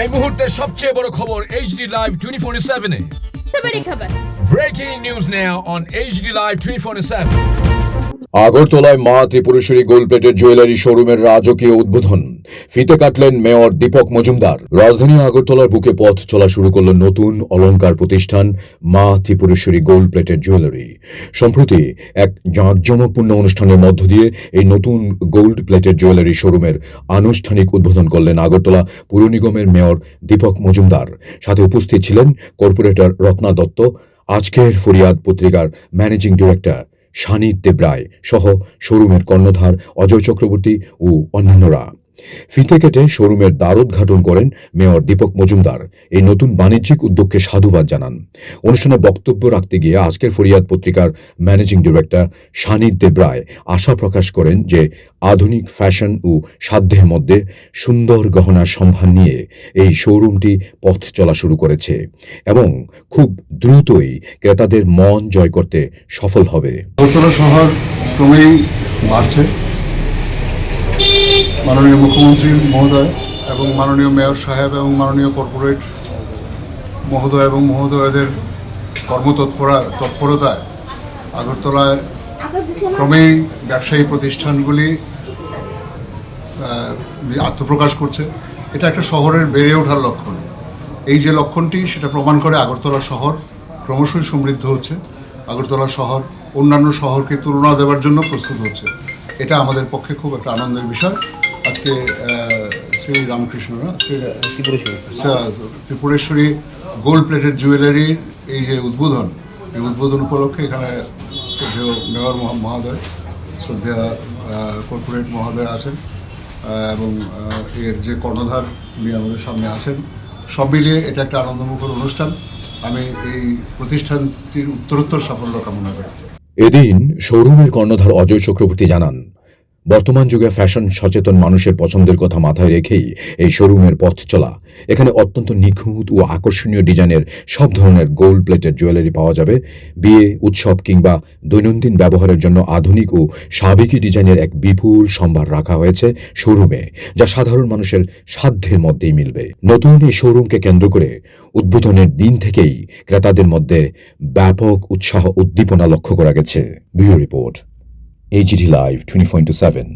এই মুহূর্তের সবচেয়ে বড় খবর HD Live 24/7 এ। बड़ी खबर। Breaking news now on HD Live 24/7। আগরতলায় মা ত্রিপুরেশ্বরী গোল্ড প্লেটেড জুয়েলারি শোরুমের রাজকীয় উদ্বোধন। ফিতে কাটলেন মেয়র দীপক মজুমদার। রাজধানী আগরতলার বুকে পথ চলা শুরু করল নতুন অলংকার প্রতিষ্ঠান মা ত্রিপুরেশ্বরী গোল্ড প্লেটেড জুয়েলারি। সম্প্রতি এক জাঁকজমকপূর্ণ অনুষ্ঠানের মধ্য দিয়ে এই নতুন গোল্ড প্লেটেড জুয়েলারি শোরুমের আনুষ্ঠানিক উদ্বোধন করলেন আগরতলা পুর নিগমের মেয়র দীপক মজুমদার। সাথে উপস্থিত ছিলেন কর্পোরেটর রত্না দত্ত, আজকের ফরিয়াদ পত্রিকার ম্যানেজিং ডিরেক্টর শানিত দেবরায় সহ শোরুমের কর্ণধার অজয় চক্রবর্তী ও অন্যান্যরা। ফিতে কেটে শোরুমের দ্বারোদ্ঘাটন করেন মেয়র দীপক মজুমদার। এই নতুন বাণিজ্যিক উদ্যোগকে সাধুবাদ জানান। অনুষ্ঠানে বক্তব্য রাখতে গিয়ে আজকের ফরিয়াদ পত্রিকার ম্যানেজিং ডিরেক্টর শানিত দেবরায় আশা প্রকাশ করেন যে আধুনিক ফ্যাশন ও সাধ্যের মধ্যে সুন্দর গহনার সম্ভার নিয়ে এই শোরুমটি পথ চলা শুরু করেছে এবং খুব দ্রুতই ক্রেতাদের মন জয় করতে সফল হবে। আগরতলা শহর ক্রমেই বাড়ছে। মাননীয় মুখ্যমন্ত্রী মহোদয় এবং মাননীয় মেয়র সাহেব এবং মাননীয় কর্পোরেট মহোদয় এবং মহোদয়দের তৎপরতায় আগরতলায় ক্রমেই ব্যবসায়ী প্রতিষ্ঠানগুলি আত্মপ্রকাশ করছে। এটা একটা শহরের বেড়ে ওঠার লক্ষণ। এই যে লক্ষণটি সেটা প্রমাণ করে আগরতলা শহর ক্রমশই সমৃদ্ধ হচ্ছে। আগরতলা শহর অন্যান্য শহরকে তুলনা দেওয়ার জন্য প্রস্তুত হচ্ছে। এটা আমাদের পক্ষে খুব একটা আনন্দের বিষয়। আজকে শ্রী রামকৃষ্ণরা ত্রিপুরেশ্বরী গোল্ড প্লেটেড জুয়েলারির এই যে উদ্বোধন, এই উদ্বোধন উপলক্ষে এখানে শ্রদ্ধেয় মেয়র মহোদয়, শ্রদ্ধেয় কর্পোরেট মহোদয় আছেন এবং এর যে কর্ণধার উনি আমাদের সামনে আছেন। সব মিলিয়ে এটা একটা আনন্দমুখর অনুষ্ঠান। আমি এই প্রতিষ্ঠানটির উত্তরোত্তর সাফল্য কামনা করি। এদিন শোরুমের কর্ণধার অজয় চক্রবর্তী জানান, বর্তমান যুগে ফ্যাশন সচেতন মানুষের পছন্দের কথা মাথায় রেখেই এই শোরুমের পথ চলা। এখানে অত্যন্ত নিখুঁত ও আকর্ষণীয় ডিজাইনের সব ধরনের গোল্ড প্লেটেড জুয়েলারি পাওয়া যাবে। বিয়ে, উৎসব কিংবা দৈনন্দিন ব্যবহারের জন্য আধুনিক ও সাবেকি ডিজাইনের এক বিপুল সম্ভার রাখা হয়েছে শোরুমে, যা সাধারণ মানুষের সাধ্যের মধ্যেই মিলবে। নতুন এই শোরুমকে কেন্দ্র করে উদ্বোধনের দিন থেকেই ক্রেতাদের মধ্যে ব্যাপক উৎসাহ উদ্দীপনা লক্ষ্য করা গেছে। Bureau report, HD Live 24/7।